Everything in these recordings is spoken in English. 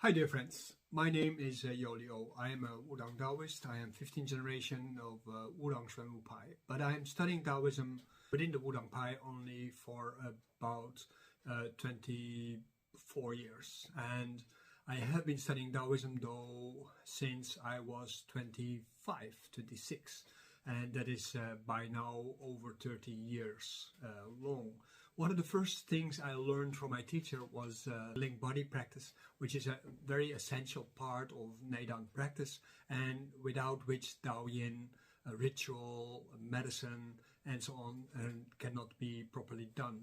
Hi dear friends, my name is Yolio. I am a Wudang Taoist. I am 15th generation of Wudang Xuanwu Pai, but I am studying Taoism within the Wudang Pai only for about 24 years. And I have been studying Taoism though since I was 25, 26. And that is by now over 30 years long. One of the first things I learned from my teacher was Ling body practice, which is a very essential part of Neidan practice, and without which Daoyin, ritual, medicine, and so on cannot be properly done.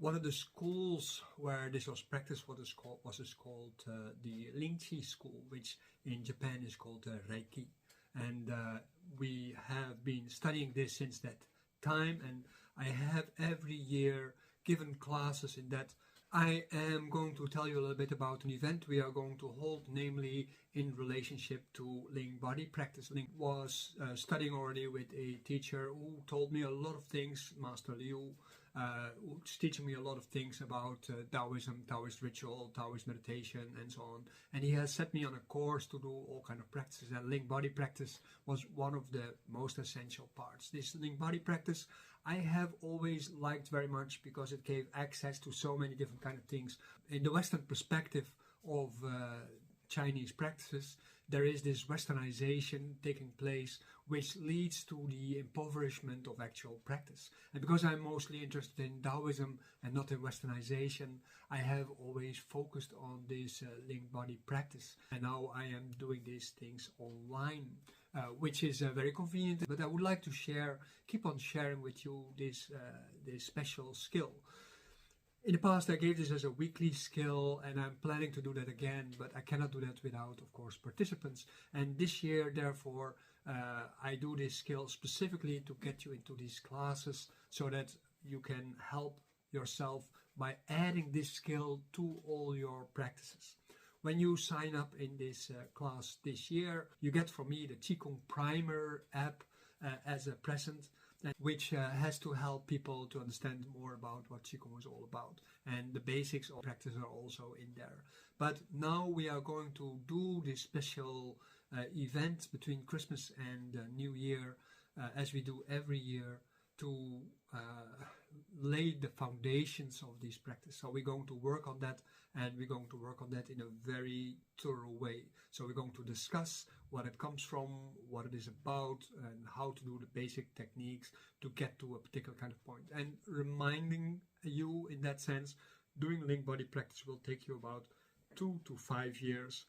One of the schools where this was practiced was called the Ling school, which in Japan is called Reiki. And we have been studying this since that time, and I have every year given classes in that. I am going to tell you a little bit about an event we are going to hold, namely in relationship to Ling body practice. Ling was studying already with a teacher who told me a lot of things, Master Liu, who's teaching me a lot of things about Taoism, Taoist ritual, Taoist meditation, and so on. And he has set me on a course to do all kind of practices, and Ling body practice was one of the most essential parts. This Ling body practice I have always liked very much because it gave access to so many different kind of things. In the Western perspective of Chinese practices, there is this westernization taking place which leads to the impoverishment of actual practice. And because I'm mostly interested in Taoism and not in westernization, I have always focused on this Ling body practice. And now I am doing these things online, which is very convenient. But I would like to keep on sharing with you this special skill. In the past, I gave this as a weekly skill, and I'm planning to do that again, but I cannot do that without, of course, participants. And this year, therefore, I do this skill specifically to get you into these classes so that you can help yourself by adding this skill to all your practices. When you sign up in this class this year, you get from me the Qigong Primer app as a present, which has to help people to understand more about what Qigong is all about. And the basics of practice are also in there. But now we are going to do this special event between Christmas and New Year, as we do every year, to lay the foundations of this practice. So we're going to work on that, and we're going to work on that in a very thorough way. So we're going to discuss what it comes from, what it is about, and how to do the basic techniques to get to a particular kind of point. And reminding you in that sense, doing Ling body practice will take you about 2 to 5 years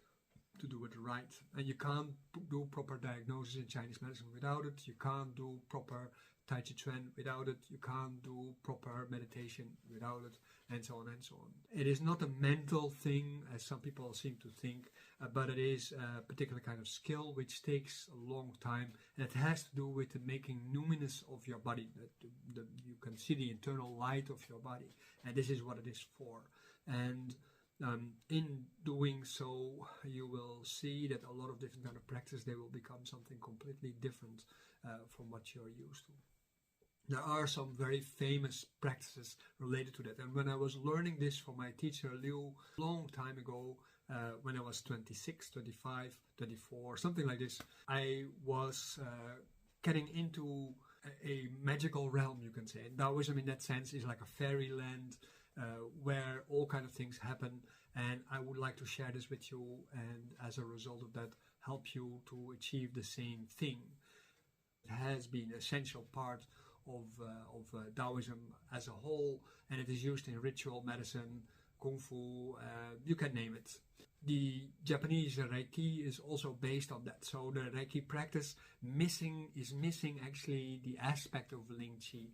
to do it right. And you can't do proper diagnosis in Chinese medicine without it. You can't do proper Tai Chi Chuan without it. You can't do proper meditation without it, and so on and so on. It is not a mental thing, as some people seem to think, but it is a particular kind of skill which takes a long time, and it has to do with the making numinous of your body. You can see the internal light of your body, and this is what it is for. And in doing so, you will see that a lot of different kind of practice, they will become something completely different from what you're used to. There are some very famous practices related to that. And when I was learning this from my teacher Liu a long time ago, when I was 26, 25, 24, something like this, I was getting into a magical realm, you can say. And Taoism in that sense is like a fairyland where all kind of things happen. And I would like to share this with you, and as a result of that, help you to achieve the same thing. It has been an essential part of Taoism as a whole, and it is used in ritual medicine, Kung Fu, you can name it. The Japanese Reiki is also based on that. So the Reiki practice is missing actually the aspect of Ling Qi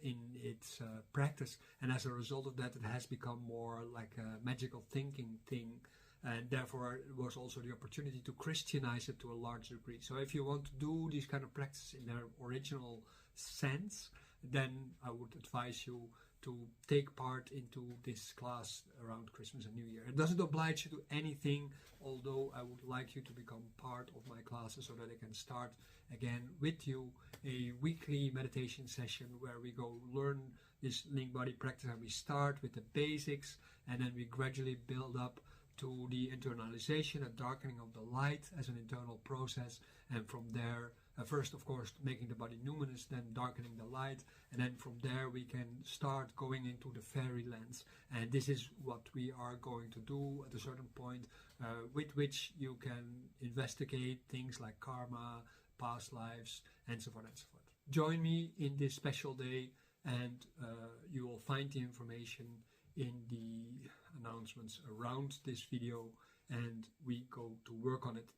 in its practice, and as a result of that, it has become more like a magical thinking thing. And therefore, it was also the opportunity to Christianize it to a large degree. So if you want to do these kind of practices in their original sense, then I would advise you to take part into this class around Christmas and New Year. It doesn't oblige you to anything, although I would like you to become part of my classes so that I can start again with you a weekly meditation session where we go learn this Ling body practice, and we start with the basics, and then we gradually build up to the internalization and darkening of the light as an internal process, and from there, first of course making the body numinous, then darkening the light, and then from there we can start going into the fairylands. And this is what we are going to do at a certain point, with which you can investigate things like karma, past lives, and so forth and so forth. Join me in this special day, and you will find the information in the announcements around this video, and we go to work on it